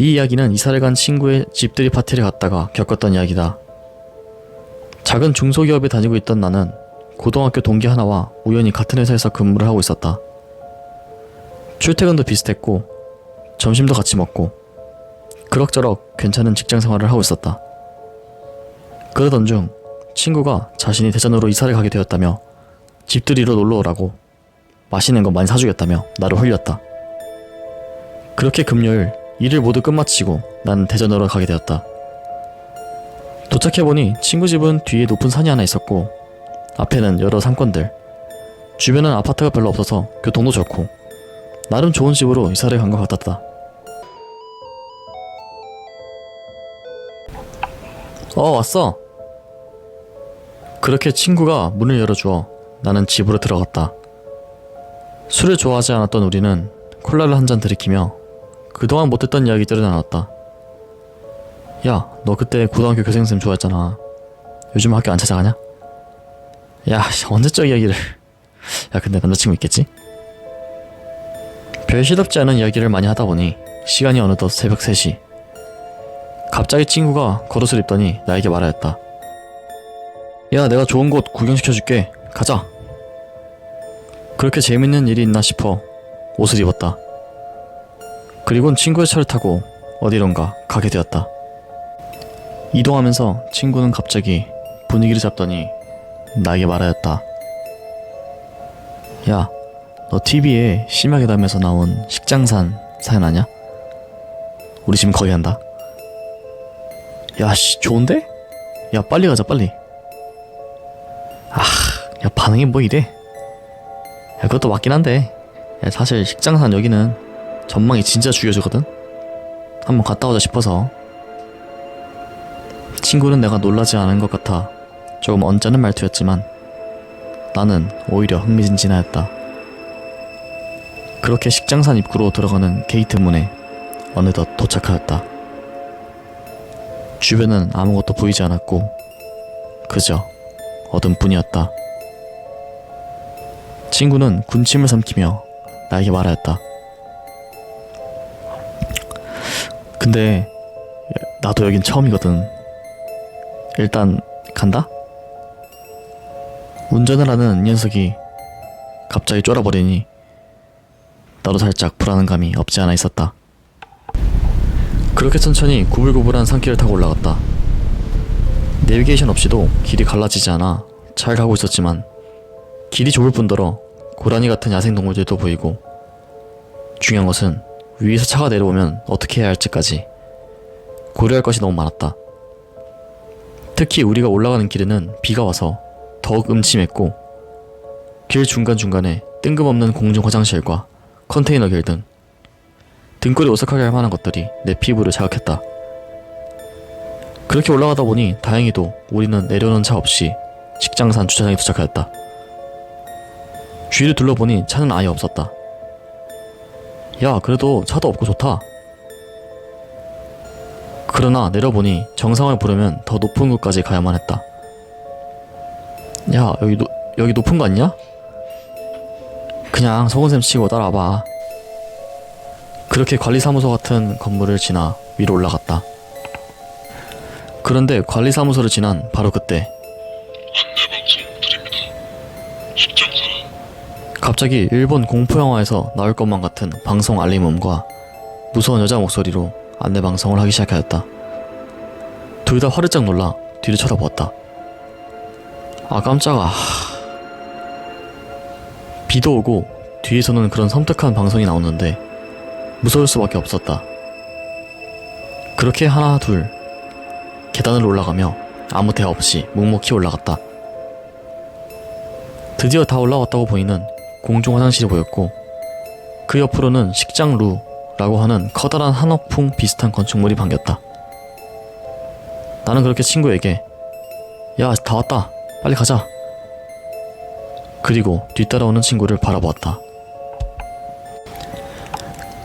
이 이야기는 이사를 간 친구의 집들이 파티를 갔다가 겪었던 이야기다. 작은 중소기업에 다니고 있던 나는 고등학교 동기 하나와 우연히 같은 회사에서 근무를 하고 있었다. 출퇴근도 비슷했고 점심도 같이 먹고 그럭저럭 괜찮은 직장 생활을 하고 있었다. 그러던 중 친구가 자신이 대전으로 이사를 가게 되었다며 집들이로 놀러오라고 맛있는 거 많이 사주겠다며 나를 홀렸다. 그렇게 금요일 일을 모두 끝마치고 난 대전으로 가게 되었다. 도착해보니 친구 집은 뒤에 높은 산이 하나 있었고 앞에는 여러 상권들, 주변은 아파트가 별로 없어서 교통도 좋고 나름 좋은 집으로 이사를 간 것 같았다. 왔어. 그렇게 친구가 문을 열어주어 나는 집으로 들어갔다. 술을 좋아하지 않았던 우리는 콜라를 한 잔 들이키며 그동안 못했던 이야기들을 나눴다. 야, 너 그때 고등학교 교생쌤 좋아했잖아. 요즘 학교 안 찾아가냐? 야, 언제적 이야기를. 야, 근데 남자친구 있겠지? 별 시덥지 않은 이야기를 많이 하다 보니 시간이 어느덧 새벽 3시. 갑자기 친구가 겉옷을 입더니 나에게 말하였다. 야, 내가 좋은 곳 구경시켜줄게. 가자. 그렇게 재밌는 일이 있나 싶어 옷을 입었다. 그리곤 친구의 차를 타고 어디론가 가게 되었다. 이동하면서 친구는 갑자기 분위기를 잡더니 나에게 말하였다. 야, 너 TV에 심야계 담에서 나온 식장산 사연 아냐? 우리 지금 거기 간다. 야, 씨, 좋은데? 야, 빨리 가자, 빨리. 야, 반응이 뭐 이래? 야, 그것도 맞긴 한데, 야, 사실 식장산 여기는 전망이 진짜 죽여주거든? 한번 갔다 오자 싶어서. 친구는 내가 놀라지 않은 것 같아 조금 언짢은 말투였지만 나는 오히려 흥미진진하였다. 그렇게 식장산 입구로 들어가는 게이트 문에 어느덧 도착하였다. 주변은 아무것도 보이지 않았고 그저 어둠뿐이었다. 친구는 군침을 삼키며 나에게 말하였다. 근데 나도 여긴 처음이거든. 일단 간다? 운전을 하는 이 녀석이 갑자기 쫄아버리니 나도 살짝 불안한 감이 없지 않아 있었다. 그렇게 천천히 구불구불한 산길을 타고 올라갔다. 내비게이션 없이도 길이 갈라지지 않아 잘 가고 있었지만 길이 좁을 뿐더러 고라니 같은 야생동물들도 보이고 중요한 것은 위에서 차가 내려오면 어떻게 해야 할지까지 고려할 것이 너무 많았다. 특히 우리가 올라가는 길에는 비가 와서 더욱 음침했고 길 중간중간에 뜬금없는 공중 화장실과 컨테이너 길 등 등골이 오싹하게 할 만한 것들이 내 피부를 자극했다. 그렇게 올라가다 보니 다행히도 우리는 내려오는 차 없이 식장산 주차장에 도착하였다. 주위를 둘러보니 차는 아예 없었다. 야, 그래도 차도 없고 좋다. 그러나 내려보니 정상을 부르면 더 높은 곳까지 가야만 했다. 야, 여기 높은 거 아니냐? 그냥 속은셈 치고 따라와봐. 그렇게 관리사무소 같은 건물을 지나 위로 올라갔다. 그런데 관리사무소를 지난 바로 그때 안내방송 드립니다. 식장산 갑자기 일본 공포영화에서 나올 것만 같은 방송 알림음과 무서운 여자 목소리로 안내방송을 하기 시작하였다. 둘 다 화르짝 놀라 뒤를 쳐다보았다. 아, 깜짝아. 비도 오고 뒤에서는 그런 섬뜩한 방송이 나오는데 무서울 수밖에 없었다. 그렇게 하나 둘 계단을 올라가며 아무 대화 없이 묵묵히 올라갔다. 드디어 다 올라왔다고 보이는 공중 화장실이 보였고 그 옆으로는 식장루라고 하는 커다란 한옥풍 비슷한 건축물이 반겼다. 나는 그렇게 친구에게 야, 다 왔다. 빨리 가자. 그리고 뒤따라오는 친구를 바라보았다.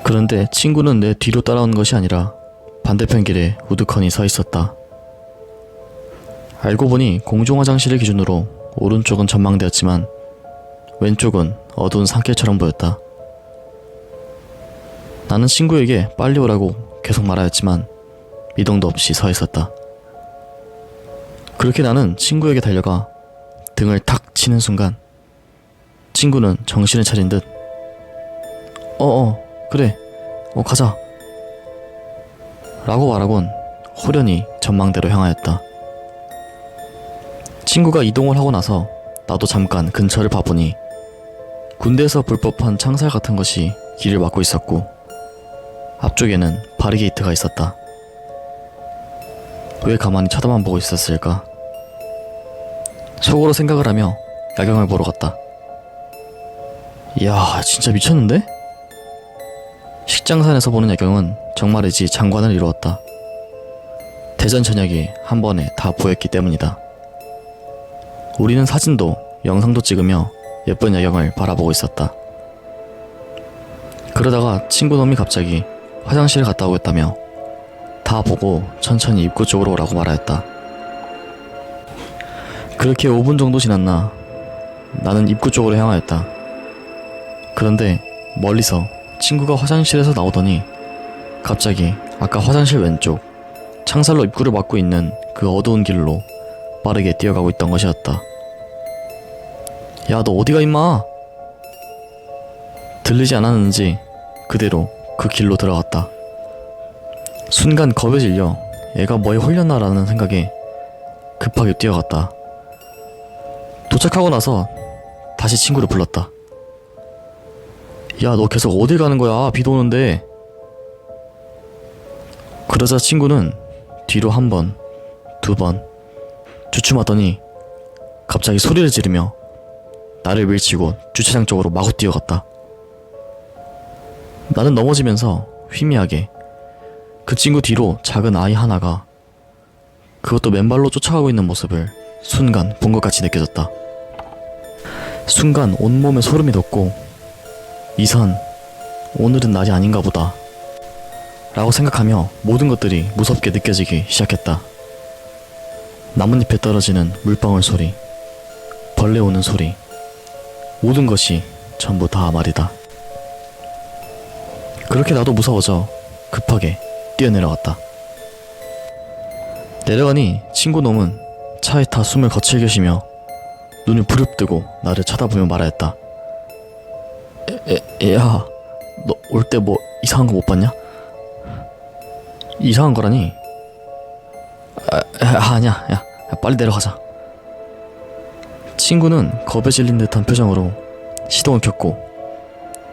그런데 친구는 내 뒤로 따라오는 것이 아니라 반대편 길에 우두커니 서 있었다. 알고 보니 공중 화장실을 기준으로 오른쪽은 전망대였지만 왼쪽은 어두운 산길처럼 보였다. 나는 친구에게 빨리 오라고 계속 말하였지만 미동도 없이 서 있었다. 그렇게 나는 친구에게 달려가 등을 탁 치는 순간 친구는 정신을 차린 듯 그래 가자 라고 말하곤 호련히 전망대로 향하였다. 친구가 이동을 하고 나서 나도 잠깐 근처를 봐보니 군대에서 볼 법한 창살 같은 것이 길을 막고 있었고 앞쪽에는 바리게이트가 있었다. 왜 가만히 쳐다만 보고 있었을까? 속으로 생각을 하며 야경을 보러 갔다. 이야, 진짜 미쳤는데? 식장산에서 보는 야경은 정말이지 장관을 이루었다. 대전 전역이 한 번에 다 보였기 때문이다. 우리는 사진도 영상도 찍으며 예쁜 야경을 바라보고 있었다. 그러다가 친구놈이 갑자기 화장실에 갔다 오겠다며 다 보고 천천히 입구 쪽으로 오라고 말하였다. 그렇게 5분 정도 지났나 나는 입구 쪽으로 향하였다. 그런데 멀리서 친구가 화장실에서 나오더니 갑자기 아까 화장실 왼쪽 창살로 입구를 막고 있는 그 어두운 길로 빠르게 뛰어가고 있던 것이었다. 야, 너 어디가 임마? 들리지 않았는지 그대로 그 길로 들어갔다. 순간 겁에 질려 얘가 뭐에 홀렸나라는 생각에 급하게 뛰어갔다. 도착하고 나서 다시 친구를 불렀다. 야, 너 계속 어딜 가는 거야? 비도 오는데. 그러자 친구는 뒤로 한 번, 두 번 주춤하더니 갑자기 소리를 지르며 나를 밀치고 주차장 쪽으로 마구 뛰어갔다. 나는 넘어지면서 희미하게 그 친구 뒤로 작은 아이 하나가 그것도 맨발로 쫓아가고 있는 모습을 순간 본 것 같이 느껴졌다. 순간 온몸에 소름이 돋고 이선, 오늘은 날이 아닌가 보다 라고 생각하며 모든 것들이 무섭게 느껴지기 시작했다. 나뭇잎에 떨어지는 물방울 소리, 벌레 오는 소리, 모든 것이 전부 다 말이다. 그렇게 나도 무서워져 급하게 뛰어내려갔다. 내려가니 친구 놈은 차에 타 숨을 거칠게 쉬며 눈을 부릅뜨고 나를 쳐다보며 말하였다. 야, 너 올 때 뭐 이상한 거 못 봤냐? 이상한 거라니? 아니야. 야, 빨리 내려가자. 친구는 겁에 질린 듯한 표정으로 시동을 켰고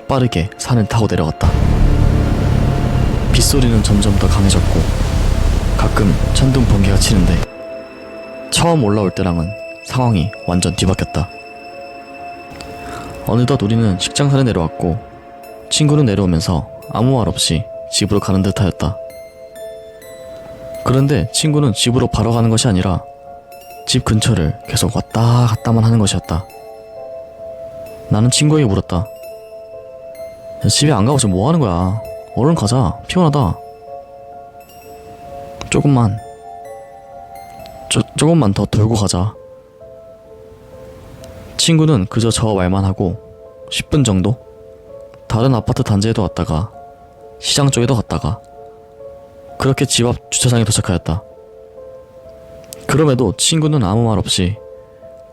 빠르게 산을 타고 내려갔다. 빗소리는 점점 더 강해졌고 가끔 천둥 번개가 치는데 처음 올라올 때랑은 상황이 완전 뒤바뀌었다. 어느덧 우리는 식장산에 내려왔고 친구는 내려오면서 아무 말 없이 집으로 가는 듯 하였다. 그런데 친구는 집으로 바로 가는 것이 아니라 집 근처를 계속 왔다 갔다만 하는 것이었다. 나는 친구에게 물었다. 야, 집에 안 가고 지금 뭐 하는 거야? 얼른 가자. 피곤하다. 조금만 더 돌고 가자. 친구는 그저 저 말만 하고 10분 정도 다른 아파트 단지에도 왔다가 시장 쪽에도 갔다가 그렇게 집 앞 주차장에 도착하였다. 그럼에도 친구는 아무 말 없이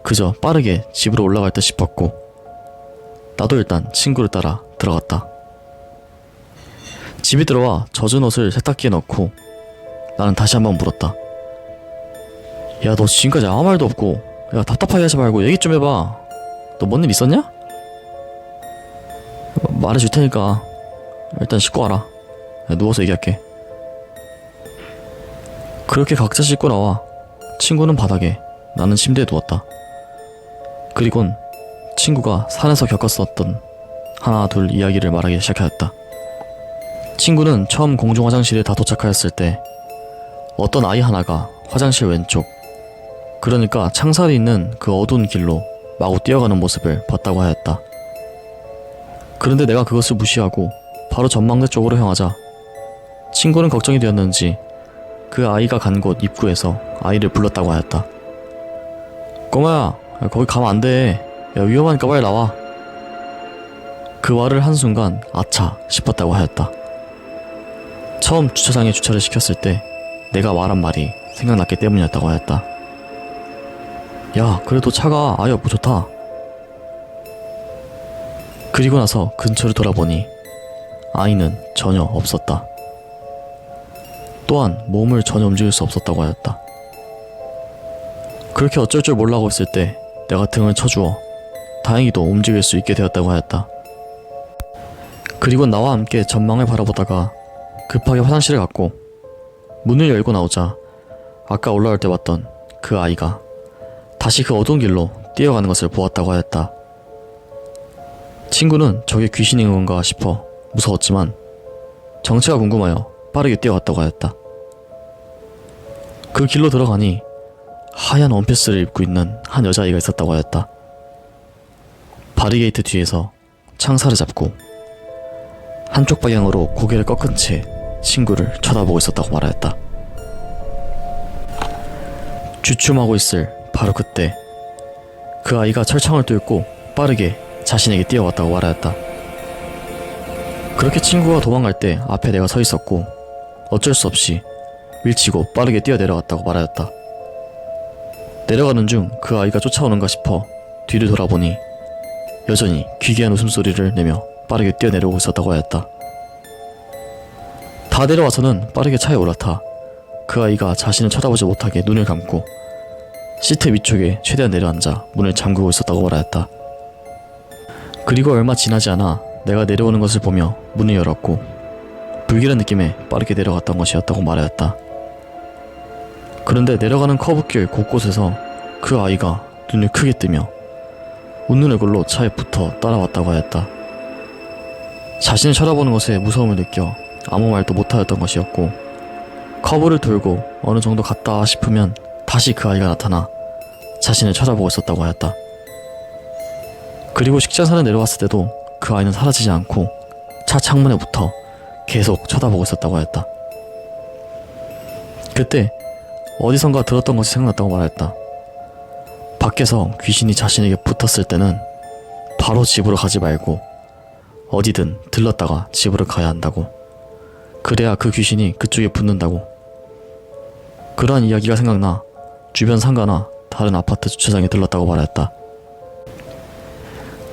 그저 빠르게 집으로 올라갈 듯 싶었고 나도 일단 친구를 따라 들어갔다. 집에 들어와 젖은 옷을 세탁기에 넣고 나는 다시 한번 물었다. 야, 너 지금까지 아무 말도 없고 야, 답답하게 하지 말고 얘기 좀 해봐. 너 뭔 일 있었냐? 말해줄 테니까 일단 씻고 와라. 야, 누워서 얘기할게. 그렇게 각자 씻고 나와 친구는 바닥에, 나는 침대에 누웠다. 그리곤 친구가 산에서 겪었었던 하나 둘 이야기를 말하기 시작하였다. 친구는 처음 공중 화장실에 다 도착하였을 때 어떤 아이 하나가 화장실 왼쪽, 그러니까 창살이 있는 그 어두운 길로 마구 뛰어가는 모습을 봤다고 하였다. 그런데 내가 그것을 무시하고 바로 전망대 쪽으로 향하자 친구는 걱정이 되었는지 그 아이가 간 곳 입구에서 아이를 불렀다고 하였다. 꼬마야, 야, 거기 가면 안 돼. 야, 위험하니까 빨리 나와. 그 말을 한순간 아차 싶었다고 하였다. 처음 주차장에 주차를 시켰을 때 내가 말한 말이 생각났기 때문이었다고 하였다. 야, 그래도 차가 아예 없고 좋다. 그리고 나서 근처를 돌아보니 아이는 전혀 없었다. 또한 몸을 전혀 움직일 수 없었다고 하였다. 그렇게 어쩔 줄 몰라하고 있을 때 내가 등을 쳐주어 다행히도 움직일 수 있게 되었다고 하였다. 그리고 나와 함께 전망을 바라보다가 급하게 화장실에 갔고 문을 열고 나오자 아까 올라올 때 봤던 그 아이가 다시 그 어두운 길로 뛰어가는 것을 보았다고 하였다. 친구는 저게 귀신인 건가 싶어 무서웠지만 정체가 궁금하여 빠르게 뛰어갔다고 하였다. 그 길로 들어가니 하얀 원피스를 입고 있는 한 여자아이가 있었다고 하였다. 바리게이트 뒤에서 창살을 잡고 한쪽 방향으로 고개를 꺾은 채 친구를 쳐다보고 있었다고 말하였다. 주춤하고 있을 바로 그때 그 아이가 철창을 뚫고 빠르게 자신에게 뛰어왔다고 말하였다. 그렇게 친구가 도망갈 때 앞에 내가 서 있었고 어쩔 수 없이 밀치고 빠르게 뛰어 내려갔다고 말하였다. 내려가는 중 그 아이가 쫓아오는가 싶어 뒤를 돌아보니 여전히 기괴한 웃음소리를 내며 빠르게 뛰어내려오고 있었다고 하였다. 다 내려와서는 빠르게 차에 올라타 그 아이가 자신을 쳐다보지 못하게 눈을 감고 시트 위쪽에 최대한 내려앉아 문을 잠그고 있었다고 말하였다. 그리고 얼마 지나지 않아 내가 내려오는 것을 보며 문을 열었고 불길한 느낌에 빠르게 내려갔던 것이었다고 말하였다. 그런데 내려가는 커브길 곳곳에서 그 아이가 눈을 크게 뜨며 웃는 얼굴로 차에 붙어 따라왔다고 하였다. 자신을 쳐다보는 것에 무서움을 느껴 아무 말도 못하였던 것이었고 커브를 돌고 어느 정도 갔다 싶으면 다시 그 아이가 나타나 자신을 쳐다보고 있었다고 하였다. 그리고 식장산에 내려왔을 때도 그 아이는 사라지지 않고 차 창문에 붙어 계속 쳐다보고 있었다고 하였다. 그때 어디선가 들었던 것이 생각났다고 말하였다. 밖에서 귀신이 자신에게 붙었을 때는 바로 집으로 가지 말고 어디든 들렀다가 집으로 가야 한다고. 그래야 그 귀신이 그쪽에 붙는다고. 그러한 이야기가 생각나 주변 상가나 다른 아파트 주차장에 들렀다고 말하였다.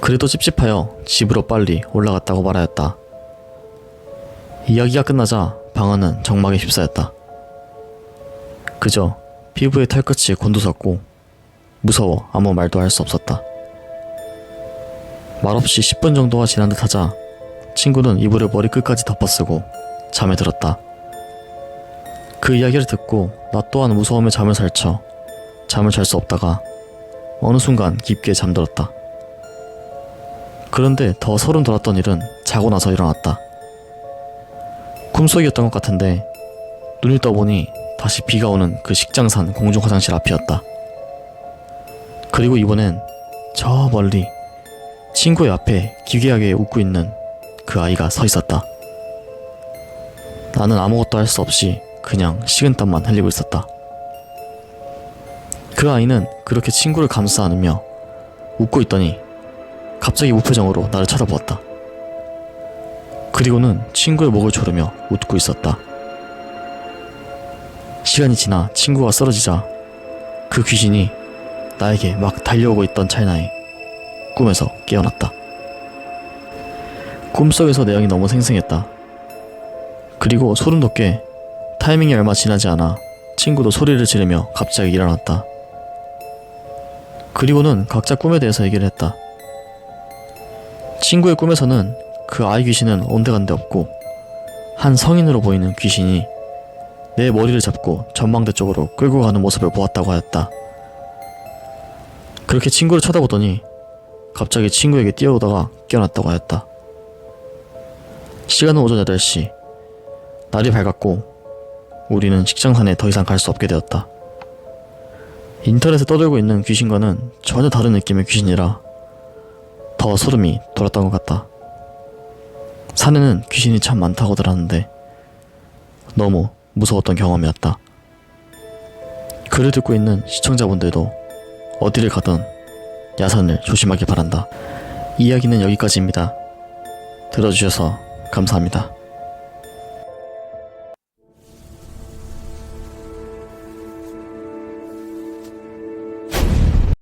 그래도 찝찝하여 집으로 빨리 올라갔다고 말하였다. 이야기가 끝나자 방안은 정막에 휩싸였다. 그저 피부에 털끝이 곤두섰고 무서워 아무 말도 할 수 없었다. 말없이 10분 정도가 지난 듯 하자 친구는 이불을 머리끝까지 덮어쓰고 잠에 들었다. 그 이야기를 듣고 나 또한 무서움에 잠을 설쳐 잠을 잘 수 없다가 어느 순간 깊게 잠들었다. 그런데 더 소름 돋았던 일은 자고 나서 일어났다. 꿈속이었던 것 같은데 눈을 떠보니 다시 비가 오는 그 식장산 공중 화장실 앞이었다. 그리고 이번엔 저 멀리 친구의 앞에 기괴하게 웃고 있는 그 아이가 서 있었다. 나는 아무것도 할 수 없이 그냥 식은땀만 흘리고 있었다. 그 아이는 그렇게 친구를 감싸 안으며 웃고 있더니 갑자기 무표정으로 나를 쳐다보았다. 그리고는 친구의 목을 조르며 웃고 있었다. 시간이 지나 친구가 쓰러지자 그 귀신이 나에게 막 달려오고 있던 찰나에 꿈에서 깨어났다. 꿈속에서 내용이 너무 생생했다. 그리고 소름 돋게 타이밍이 얼마 지나지 않아 친구도 소리를 지르며 갑자기 일어났다. 그리고는 각자 꿈에 대해서 얘기를 했다. 친구의 꿈에서는 그 아이 귀신은 온데간데 없고 한 성인으로 보이는 귀신이 내 머리를 잡고 전망대 쪽으로 끌고 가는 모습을 보았다고 하였다. 그렇게 친구를 쳐다보더니 갑자기 친구에게 뛰어오다가 깨어났다고 하였다. 시간은 오전 8시. 날이 밝았고 우리는 식장산에 더 이상 갈 수 없게 되었다. 인터넷에 떠돌고 있는 귀신과는 전혀 다른 느낌의 귀신이라 더 소름이 돋았던 것 같다. 산에는 귀신이 참 많다고들 하는데 너무 무서웠던 경험이었다. 글을 듣고 있는 시청자분들도 어디를 가든 야산을 조심하길 바란다. 이야기는 여기까지입니다. 들어주셔서 감사합니다.